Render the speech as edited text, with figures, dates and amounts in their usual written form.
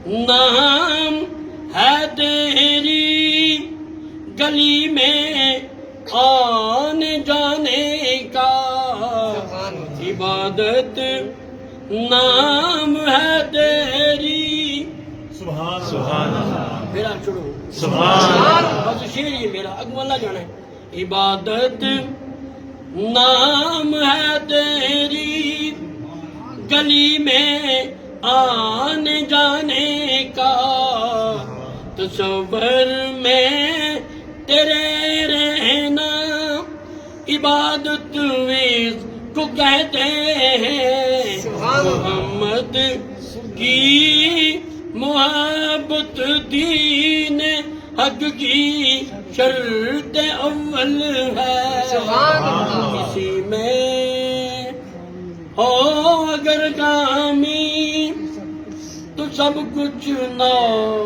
نام ہے تیری گلی میں آنے جانے کا، عبادت نام ہے تیری. سبحان اللہ. پھر آپ چھوڑو سبحان اللہ. بس شیر یہ میرا اگو اللہ جانا ہے. عبادت نام ہے تیری گلی میں آنے جانے کا، تصور میں تیرے رہنا عبادت اس کو کہتے ہیں. محمد کی محبت دین حق کی شرط اول ہے. کسی میں ہو اگر کامی تو سب کچھ نو